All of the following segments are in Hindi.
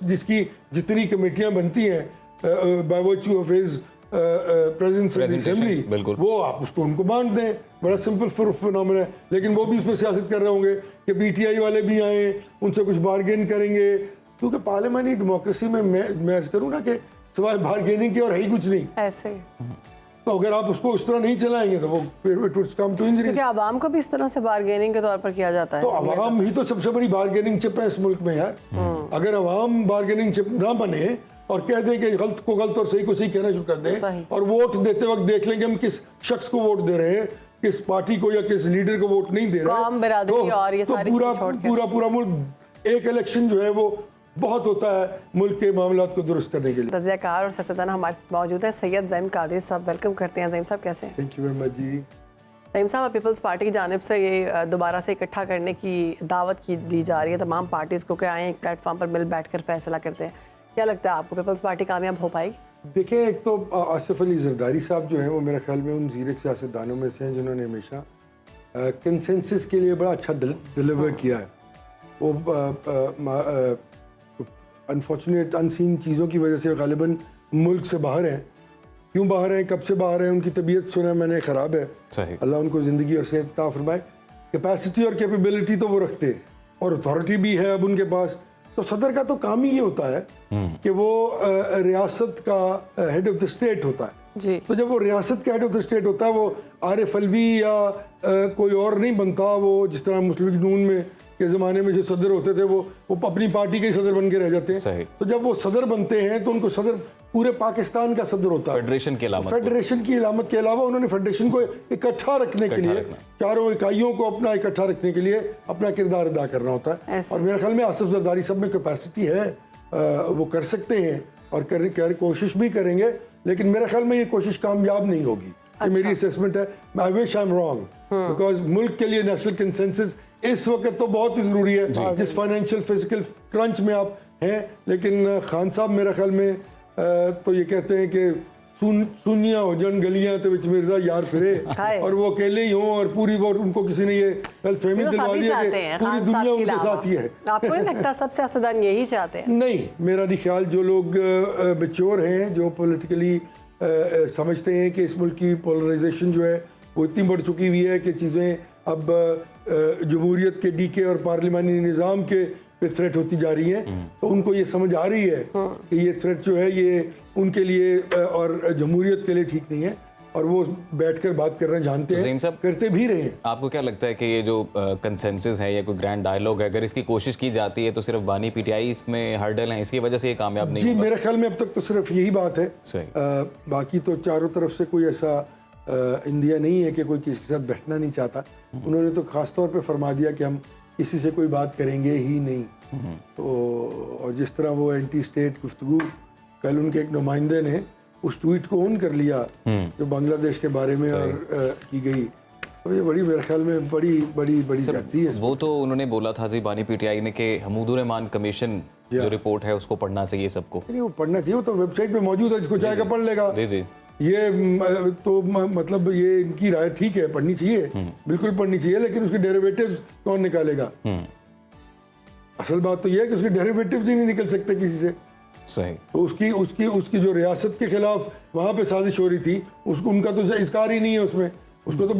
जिसकी जितनी कमेटियां बनती हैं by virtue of his presence in assembly, वो आप उसको उनको बांट दें। बड़ा सिंपल फिनोमेना है। लेकिन वो भी उसमें सियासत कर रहे होंगे कि पीटीआई वाले भी आए, उनसे कुछ बार्गेन करेंगे, क्योंकि पार्लियामानी डेमोक्रेसी में मैं करूँ ना कि सिवाय बार्गेनिंग के और है ही कुछ नहीं ऐसे। तो अगर आप उसको उस तरह नहीं चलाएंगे तो वो it will come to injury. क्योंकि आवाम को भी इस तरह से बार्गेनिंग के तौर पर किया जाता है। तो आवाम ही तो सबसे बड़ी बार्गेनिंग चिप है इस मुल्क में यार। अगर आवाम बार्गेनिंग चिप ना बने और कह दें कि गलत को गलत और सही को सही कहना शुरू कर दें, और वोट देते वक्त देख लेंगे हम किस शख्स को वोट दे रहे हैं, किस पार्टी को या किस लीडर को वोट नहीं दे रहे हैं, तो पूरा मुल्क एक इलेक्शन जो है वो बहुत होता है मुल्क के मामलात को दुरुस्त करने के लिए। तज़कियाकार और सियासतदान हमारे साथ मौजूद है सैयद ज़ईम कादरी साहब, वेलकम करते हैं। ज़ईम साहब कैसे हैं? थैंक यू वेरी मच जी। ज़ईम साहब, पीपल्स पार्टी की जानिब से ये दोबारा से इकट्ठा करने की दावत की दी जा रही है तमाम पार्टीज़ को कि आएँ एक प्लेटफॉर्म पर मिल बैठ कर फैसला करते हैं। क्या लगता है आपको पीपल्स पार्टी कामयाब हो पाएगी? देखिए, एक तो आसिफ अली जरदारी साहब जो हैं वो मेरे ख्याल में उन ज़ीरक सियासतदानों में से हैं जिन्होंने हमेशा कंसेंसस के लिए बड़ा अच्छा डिलीवर किया है। वो अनफॉर्चुनेट अनसीन चीज़ों की वजह से गालिबन मुल्क से बाहर हैं। क्यों बाहर हैं, कब से बाहर हैं, उनकी तबीयत सुना मैंने ख़राब है, अल्लाह उनको ज़िंदगी और सेहत अता फरमाए। कैपेसिटी और कैपेबिलिटी तो वो रखते हैं और अथॉरिटी भी है अब उनके पास। तो सदर का तो काम ही ये होता है कि वो रियासत का हेड ऑफ द स्टेट होता है जी। तो जब वो रियासत का हेड ऑफ द स्टेट होता है वो आरिफ अलवी या कोई और नहीं बनता। वो जिस तरह मुस्लिम लीग नून में के ज़माने में जो सदर होते थे वो अपनी पार्टी के ही सदर बन के रह जाते हैं। तो जब वो सदर बनते हैं तो उनको सदर पूरे पाकिस्तान का सदर होता है, फेडरेशन की इलामत के अलावा उन्होंने फेडरेशन को इकट्ठा रखने के लिए, चारों इकाइयों को अपना इकट्ठा रखने के लिए अपना किरदार अदा करना होता है। और मेरे ख्याल में आसिफ जरदारी सब में कैपेसिटी है, वो कर सकते हैं और कोशिश भी करेंगे, लेकिन मेरे ख्याल में ये कोशिश कामयाब नहीं होगी। ये मेरी असेसमेंट है। I wish I am wrong, because मुल्क के लिए नेशनल कंसेंसस इस वक्त तो बहुत ही जरूरी है जिस फाइनेंशियल फिजिकल क्रंच में आप हैं। लेकिन खान साहब मेरे ख्याल में तो ये कहते हैं कि सुनिया हो जन गलियां तो विच मिर्जा यार फिरे, और वो अकेले ही हों और पूरी वो उनको किसी ने ये गलतफहमी दिलवा दी है कि पूरी दुनिया उनके साथ ही है। आपको नहीं लगता सब सियासतदान यही चाहते हैं? नहीं, मेरा नहीं ख्याल। जो लोग मैच्योर हैं, जो पॉलिटिकली समझते हैं कि इस मुल्क की पोलराइजेशन जो है वो इतनी बढ़ चुकी हुई है कि चीज़ें अब जमहूरियत के डीके और पार्लिमानी निज़ाम के पे थ्रेट होती जा रही हैं, तो उनको ये समझ आ रही है कि ये थ्रेट जो है ये उनके लिए और जमहूरियत के लिए ठीक नहीं है, और वो बैठकर बात करना जानते हैं, करते भी रहे हैं। आपको क्या लगता है कि ये जो कंसेंसस है या कोई ग्रैंड डायलॉग है, अगर इसकी कोशिश की जाती है तो सिर्फ बानी पीटीआई इसमें हर्डल है, इसकी वजह से ये कामयाब नहीं जी होगा? मेरे ख्याल में अब तक तो सिर्फ यही बात है। बाकी तो चारों तरफ से कोई ऐसा इंडिया नहीं है कि कोई किसी के साथ बैठना नहीं चाहता। उन्होंने तो खास तौर पे फरमा दिया कि हम किसी से कोई बात करेंगे ही नहीं। तो और जिस तरह वो एंटी स्टेट गुफ्तगू कल उनके एक नुमाइंदे ने उस ट्वीट को ऑन कर लिया जो बांग्लादेश के बारे में और की गई, तो ये बड़ी मेरे ख्याल में बड़ी जाती है। वो तो उन्होंने बोला था जी बानी पीटीआई ने कि हमूदुर रहमान कमीशन जो रिपोर्ट है उसको पढ़ना चाहिए सबको। नहीं, वो पढ़ना चाहिए, वो तो वेबसाइट पे मौजूद है, जिसको चाहेगा पढ़ लेगा। जी ये तो मतलब ये इनकी राय ठीक है, पढ़नी चाहिए, बिल्कुल पढ़नी चाहिए, लेकिन उसके डेरिवेटिव्स कौन निकालेगा? असल बात तो ये है कि उसके डेरिवेटिव्स ही नहीं निकल सकते किसी से। सही। तो उसकी जो रियासत के खिलाफ वहाँ पे साजिश हो रही थी, उसको उनका तो इज़हार ही नहीं है उसमें। उसको तो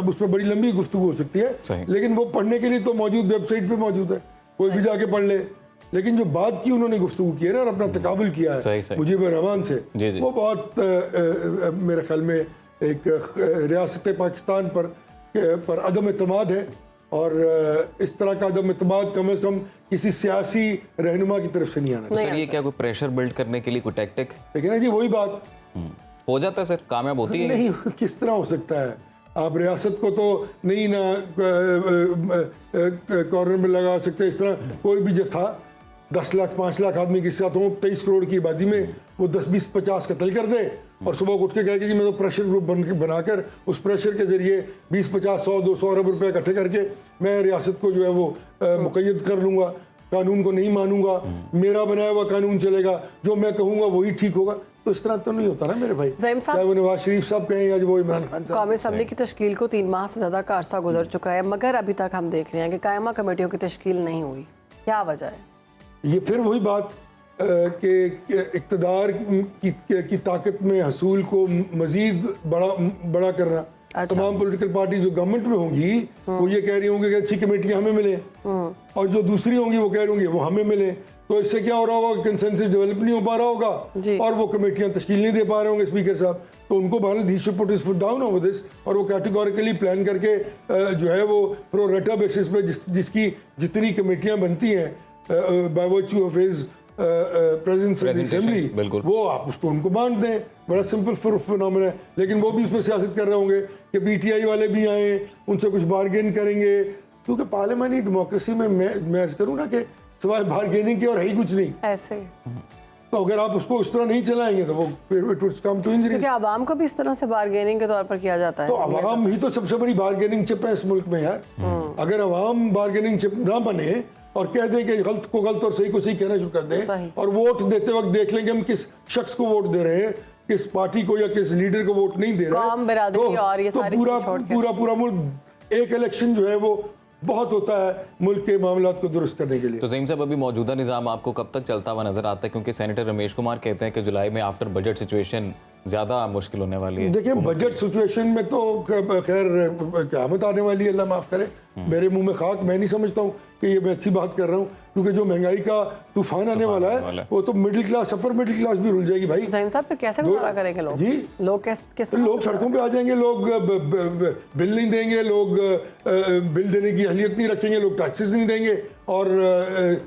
उस पर बड़ी लंबी गुफ्तगू हो सकती है, लेकिन वो पढ़ने के लिए तो मौजूद वेबसाइट पे मौजूद है, कोई भी जाके पढ़ ले। लेकिन जो बात की उन्होंने गुफ्तगू की है ना और अपना तकाबुल किया है मुजीबुर रहमान से, वो बहुत मेरे ख्याल में एक रियासत पाकिस्तान पर अदम एतमाद है, और इस तरह का अदम एतमाद कम से कम किसी सियासी रहनुमा की तरफ से नहीं आना। सर ये क्या कोई प्रेशर बिल्ड करने के लिए कोई टैक्टिक? लेकिन ना जी वही बात हो जाता है सर, कामयाब होती है? नहीं, किस तरह हो सकता है? आप रियासत को तो नहीं ना कॉर्नर में लगा सकते। इस तरह कोई भी जत्था 10 लाख 5 लाख आदमी के साथ हो, 23 करोड़ की आबादी में वो 10 20 50 कत्ल कर दे और सुबह उठ के कहेगा कि मैं तो प्रेशर ग्रुप बनाकर उस प्रेशर के जरिए 20 50 100 200 अरब रुपए इकट्ठे करके मैं रियासत को जो है वो मुक़य्यद कर लूँगा, कानून को नहीं मानूंगा, मेरा बनाया हुआ कानून चलेगा, जो मैं कहूँगा वही ठीक होगा। तो इस तरह तो नहीं होता ना मेरे भाई। चाहे वो नवाज शरीफ साहब कहें या वो इमरान खान साहब। कौमी असम्बली की तश्कील को 3 माह से ज़्यादा का अरसा गुजर चुका है, मगर अभी तक हम देख रहे हैं कि कायमा कमेटियों की तश्कील नहीं हुई। क्या वजह है? ये फिर वही बात कि इक़्तिदार की ताकत में हसूल को मज़ीद बड़ा करना। तमाम पॉलिटिकल पार्टी जो गवर्नमेंट में होंगी वो ये कह रही होंगी कि अच्छी कमेटियां हमें मिले, और जो दूसरी होंगी वो कह रही होंगी वो हमें मिले। तो इससे क्या हो रहा होगा, कंसेंसस डेवलप नहीं हो पा रहा होगा और वो कमेटियां तश्कील नहीं दे पा रहे होंगे स्पीकर साहब। तो उनको Bharat he should put his foot down over this, और वो कैटेगोरिकली प्लान करके जो है वो प्रो रेटा बेसिस पे जिसकी जितनी कमेटियां बनती हैं by virtue of his presence in assembly, वो आप उसको उनको बांट दें। बड़ा सिंपल फिनोमेना है। लेकिन वो भी उसमें सियासत कर रहे होंगे कि पीटीआई वाले भी आए, उनसे कुछ बार्गेन करेंगे, क्योंकि पार्लियामेंट्री डेमोक्रेसी में मैं करूँ ना कि सिवाय बार्गेनिंग के और है ही कुछ नहीं ऐसे। तो अगर आप उसको इस तरह नहीं चलाएंगे तो वो फिर it would come to injury. क्योंकि आवाम को भी इस तरह से बार्गेनिंग के तौर पर किया जाता है। तो आवाम ही तो सबसे बड़ी बार्गेनिंग चिप है इस मुल्क में यार। अगर आवाम बार्गेनिंग चिप ना बने और कह दें कि गलत को गलत और सही को सही कहना शुरू कर दें, और वोट देते वक्त देख लेंगे हम किस शख्स को वोट दे रहे हैं, किस पार्टी को या किस लीडर को वोट नहीं दे रहे हैं, तो पूरा मुल्क एक इलेक्शन जो है वो बहुत होता है मुल्क के मामलात को दुरुस्त करने के लिए। तो ज़हीम साहब, अभी मौजूदा निज़ाम आपको कब तक चलता हुआ नजर आता है? क्योंकि सेनेटर रमेश कुमार कहते हैं कि जुलाई में आफ्टर बजट सिचुएशन ज़्यादा मुश्किल होने वाली है। देखिए, बजट सिचुएशन में तो खैर क़यामत आने वाली है, अल्लाह माफ़ करे, मेरे मुंह में खाक। मैं नहीं समझता हूँ कि ये मैं अच्छी बात कर रहा हूँ, क्योंकि जो महंगाई का तूफान आने वाला है वो तो middle class, upper middle class भी रुल जाएगी भाई। ज़हीम साहब, फिर कैसे गुजारा करेंगे लोग? जी, लोग लोग सड़कों पे आ जाएंगे, लोग बिल नहीं देंगे, लोग बिल देने की अहलियत नहीं रखेंगे, लोग टैक्सेस नहीं देंगे और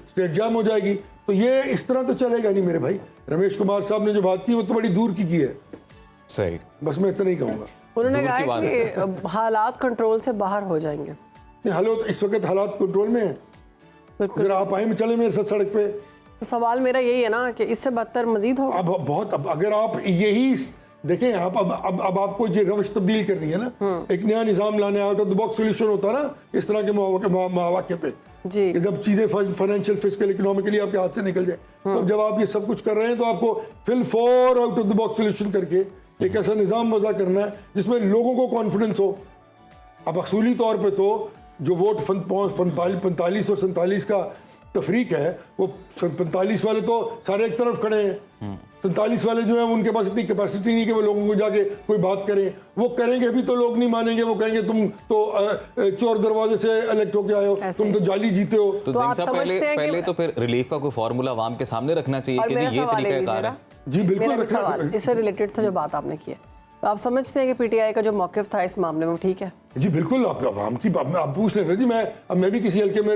स्टेट जाम हो जाएगी। तो ये इस तरह तो चलेगा नहीं मेरे भाई। रमेश कुमार साहब ने जो बात की वो तो बड़ी दूर की है। सही, बस मैं इतना ही कहूँगा। उन्होंने कहा कि हालात कंट्रोल से बाहर हो जाएंगे। हालात इस वक्त हालात कंट्रोल में है। अगर आप आए चले मेरे साथ सड़क पे, तो सवाल मेरा यही है ना कि इससे बदतर मजीद होगा। अब अगर आप यही देखें, आप अब आपको ये रवश तब्दील करनी है ना, एक नया निज़ाम लाना है, out of the box solution होता है ना इस तरह के मौके पे जी, जब चीजें फाइनेंशियल फिस्कल इकोनॉमिकली आपके हाथ से निकल जाए, तो जब आप ये सब कुछ कर रहे हैं तो आपको fill for out of the box solution करके एक ऐसा निज़ाम वज़ा करना है जिसमें लोगों को कॉन्फिडेंस हो। अब असूली तौर पे तो जो वोट 45 और 47 का तफरीक है, वो 45 वाले तो सारे एक तरफ खड़े हैं, 47 वाले जो है उनके पास इतनी कैपेसिटी नहीं कि वो लोगों को जाके कोई बात करें। वो करेंगे भी तो लोग नहीं मानेंगे, वो कहेंगे तुम तो चोर दरवाजे से इलेक्ट होके आए हो, तुम तो जाली जीते हो। तो पहले तो फिर रिलीफ का कोई फार्मूला आवाम के सामने रखना चाहिए कि ये तरीका है। जी बिल्कुल, सवाल इससे रिलेटेड था जो बात आपने की है, तो आप समझते हैं कि पीटीआई का जो मौक़िफ़ था इस मामले में ठीक है? जी बिल्कुल। आप आवाम की आप पूछ ले रहे जी। मैं भी किसी हल्के में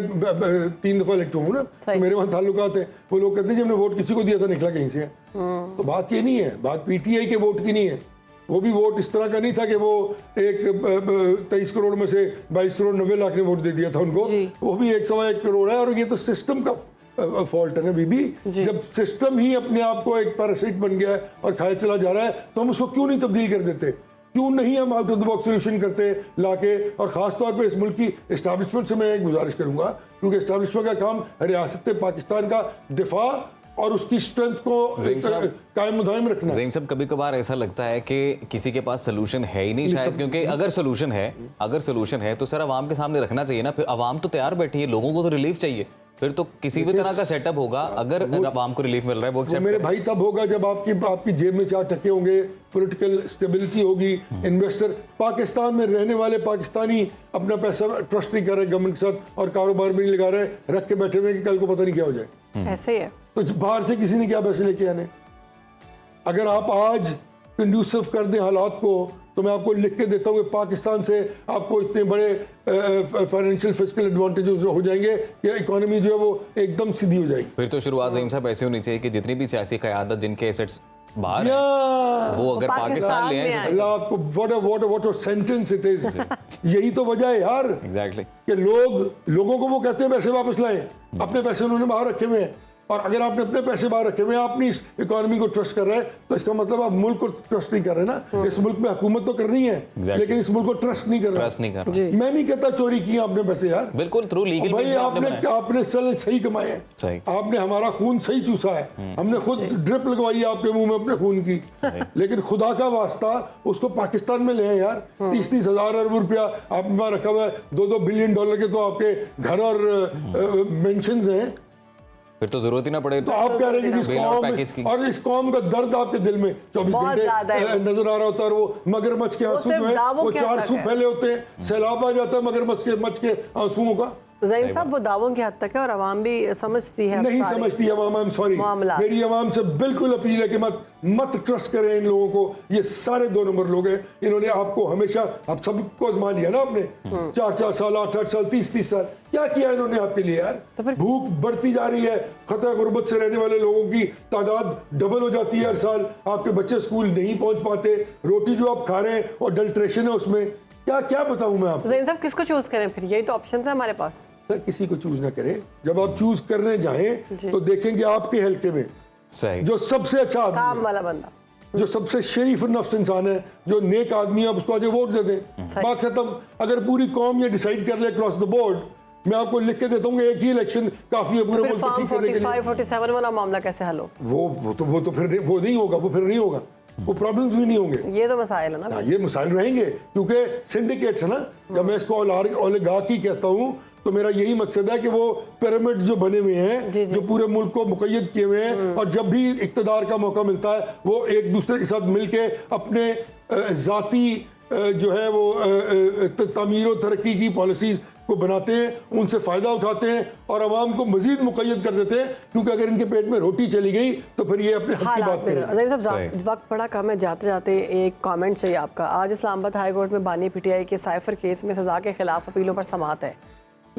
3 दफ़ा इलेक्ट हूँ ना, तो मेरे वहाँ ताल्लुकात है। वो लोग कहते हैं जी हमने वोट किसी को दिया था, निकला कहीं से। तो बात ये नहीं है, बात पीटीआई के वोट की नहीं है। वो भी वोट इस तरह का नहीं था कि वो एक 23 करोड़ में से 22 करोड़ 90 लाख ने वोट दे दिया था उनको। वो भी 1.1 करोड़ है, और ये तो सिस्टम का फॉल्ट है ना बीबी। जब सिस्टम ही अपने आप को एक पैरासाइट बन गया है और खाया चला जा रहा है, तो हम उसको क्यों नहीं तब्दील कर देते? क्यों नहीं हम out of the box solution करते लाके? और ख़ास तौर पे इस मुल्क की इस्टेब्लिशमेंट से मैं एक गुजारिश करूंगा, क्योंकि इस्टेब्लिशमेंट का काम रियासत पाकिस्तान का दिफा और उसकी स्ट्रेंथ को कायम मुदायम रखना। ज़हीम साहब, कभी कभार ऐसा लगता है कि किसी के पास सोल्यूशन है ही नहीं शायद, क्योंकि अगर सोल्यूशन है तो सर आवाम के सामने रखना चाहिए ना। फिर आवाम तो तैयार बैठी है, लोगों को तो रिलीफ चाहिए, फिर तो किसी भी तरह का सेटअप होगा। अगर आवाम को रिलीफ मिल रहा है वो मेरे भाई तब होगा जब आपकी जेब में 4 टके होंगे, पॉलिटिकल स्टेबिलिटी होगी, इन्वेस्टर पाकिस्तान में रहने वाले पाकिस्तानी अपना पैसा ट्रस्ट नहीं कर रहे गवर्नमेंट के साथ और कारोबार में नहीं लगा रहे, रख के बैठे हुए कि कल को पता नहीं क्या हो जाए। ऐसे ही है। तो बाहर से किसी ने क्या पैसे लेके आने? अगर आप आज कंड्यूसिव कर दें हालात को, तो मैं आपको लिख के देता हूँ कि पाकिस्तान से आपको इतने बड़े फाइनेंशियल फिस्कल एडवांटेजेस हो जाएंगे कि इकोनॉमी जो है वो एकदम सीधी हो जाएगी। फिर तो शुरुआत ज़हीम साहब ऐसे होनी चाहिए कि जितनी भी सियासी क़यादत जिनके एसेट्स बाहर हैं, वो अगर पाकिस्तान ले आए, अल्लाह आपको व्हाट सेंटेंस इट इज। यही तो वजह है यार। एग्जैक्टली कि लोगों को वो कहते हैं पैसे वापस लाएं, अपने पैसे उन्होंने बाहर रखे हुए हैं। और अगर आपने अपने पैसे बाहर रखे हुए, आप इस इकोनॉमी को ट्रस्ट कर रहे हैं, तो इसका मतलब आप मुल्क को ट्रस्ट नहीं कर रहे ना। इस मुल्क में हुकूमत तो करनी है, लेकिन इस मुल्क को ट्रस्ट नहीं कर रहे। मैं नहीं कहता चोरी किया आपने पैसे यार, बिल्कुल थ्रू लीगल भाई आपने सही कमाए हैं, आपने हमारा खून सही चूसा है, हमने खुद ड्रिप लगवाई है आपके मुंह में अपने खून की। लेकिन खुदा का वास्ता उसको पाकिस्तान में ले आए यार। 30-30 हजार अरब रुपया आपके पास रखा हुआ है, $2-2 बिलियन के तो आपके घर और मेंशंस हैं। फिर तो जरूरत ही ना पड़े। तो आप कह रहे हैं कि जिस कौम और इस कौम का दर्द आपके दिल में 24 बहुत ज्यादा है। घंटे नजर आ रहा होता है, और वो मगरमच्छ के आंसू जो है वो 400 फैले होते हैं, सैलाब आ जाता है मगरमच्छ के आंसुओं का। ज़हीम साहब वो दावों की हद तक है और आवाम भी समझती है। नहीं समझती अवाम, आई एम सॉरी, मेरी अवाम से बिल्कुल अपील है कि मत ट्रस्ट करें इन लोगों को। ये सारे 2 नंबर लोग हैं। इन्होंने आपको हमेशा, आप सबको आजमा लिया ना आपने, 4-4 साल, 8-8 साल, 30-30 साल, क्या किया इन्होंने आपके लिए यार? भूख बढ़ती जा रही है, खतरा गुर्बत से रहने वाले लोगों की तादाद डबल हो जाती है हर साल, आपके बच्चे स्कूल नहीं पहुंच पाते, रोटी जो आप खा रहे हैं और अडल्ट्रेशन है उसमें, क्या बताऊं मैं आपको? ज़हीम साहब किसको चूज करें फिर? यही तो ऑप्शन है हमारे पास। सर किसी को चूज ना करें, जब आप चूज करने जाएं तो देखेंगे आपके हल्के में सही जो सबसे अच्छा काम आदमी वाला बंदा, जो सबसे शरीफ नफ्स इंसान है, जो नेक आदमी है, आप उसको आज वोट दे दें, बात खत्म। अगर पूरी कौम ये डिसाइड कर ले अक्रॉस द बोर्ड, मैं आपको लिख के देता हूँ कि एक ही इलेक्शन काफी है पूरे फिर मुल्क को फॉर्म ठीक करने के लिए। 45-47 वाला मामला कैसे हल हो? वो तो फिर वो नहीं होगा, वो फिर नहीं होगा, वो प्रॉब्लम्स भी नहीं होंगे। ये तो मसाइल है ना। ये मसाइल रहेंगे क्योंकि सिंडिकेट्स है ना। जब मैं इसको ओलिगार्की कहता हूँ तो मेरा यही मकसद है कि वो पिरामिड जो बने हुए हैं, जो पूरे मुल्क को मुक़य्यद किए हुए हैं, और जब भी इक़्तिदार का मौका मिलता है वो एक दूसरे के साथ मिलके अपने ज़ाती जो है वो तमीर व तरक्की की पॉलिसीज़ को बनाते हैं, उनसे फ़ायदा उठाते हैं और आवाम को मज़ीद मुक़य्यद कर देते हैं, क्योंकि अगर इनके पेट में रोटी चली गई तो फिर ये अपने हक़ की बात करें। ज़हीम साहब वक्त बड़ा कम है, जाते जाते एक कमेंट चाहिए आपका। आज इस्लामाबाद हाई कोर्ट में बानी पीटीआई के साइफर केस में सज़ा के खिलाफ अपीलों पर समाअत है।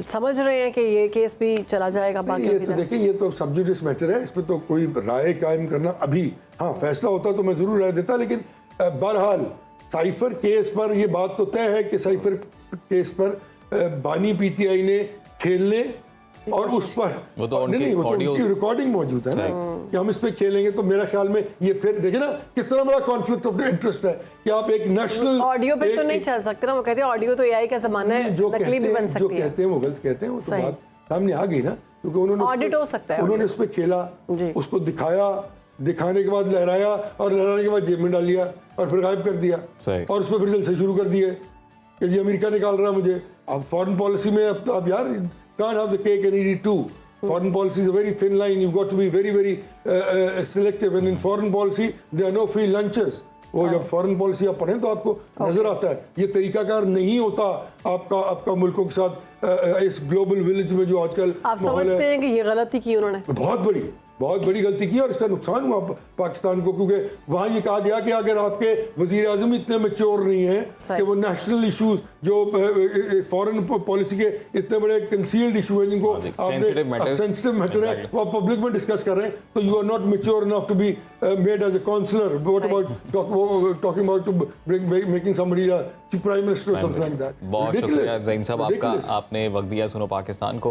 समझ रहे हैं कि ये केस भी चला जाएगा? बाकी ये तो देखिए, ये तो सब जुडिस मैटर है, इस पर तो कोई राय कायम करना अभी, हाँ फैसला होता तो मैं ज़रूर राय देता, लेकिन बहरहाल साइफर केस पर ये बात तो तय है कि साइफर केस पर बानी पीटीआई ने खेलने और उस पर वो तो उनकी रिकॉर्डिंग मौजूद है ना कि हम इस पे खेलेंगे, तो मेरा ख्याल में ये फिर देखिए ना कितना बड़ा कॉन्फ्लिक्ट ऑफ इंटरेस्ट है कि आप एक नेशनल ऑडियो पे तो नहीं चल सकते ना। वो कहते हैं ऑडियो तो एआई का जमाना है, नकली भी बन सकती है। जो कहते हैं वो गलत कहते हैं, वो तो बात सामने आ गई ना, क्योंकि उन्होंने ऑडिट हो सकता है, उन्होंने उस पर खेला, उसको दिखाया, दिखाने के बाद लहराया और लहराने के बाद जेब में डाल लिया और फिर गायब कर दिया और उस पर फिर जलसे शुरू कर दिए कि जी अमेरिका निकाल रहा है मुझे। अब फॉरेन पॉलिसी में अब यार can't have the cake and eat it too. Foreign policy is a very thin line. You've got to be very, very selective. And in foreign policy, there are no free lunches. वो जब फॉरेन पॉलिसी आप पढ़ें तो आपको नजर आता है ये तरीकाकार नहीं होता आपका मुल्कों के साथ इस ग्लोबल विलेज में जो आजकल आप समझते हैं कि ये गलती की उन्होंने? बहुत बड़ी गलती की और इसका नुकसान हुआ पाकिस्तान को, क्योंकि वहाँ ये कहा गया कि अगर आपके वजीर आजम इतने मैच्योर नहीं हैं कि वो नेशनल इश्यूज जो फॉरेन पॉलिसी के इतने बड़े कंसील्ड इशू हैं जिनको आपने सेंसिटिव मैटर है वो आप पब्लिक में डिस्कस कर रहे हैं, तो you are not mature enough to be made as a counsellor. What about talking about to making somebody prime minister और समथिंग लाइक दैट। बहुत शुक्रिया ज़हीम साहब आपका, आपने वक्त दिया सुनो पाकिस्तान को।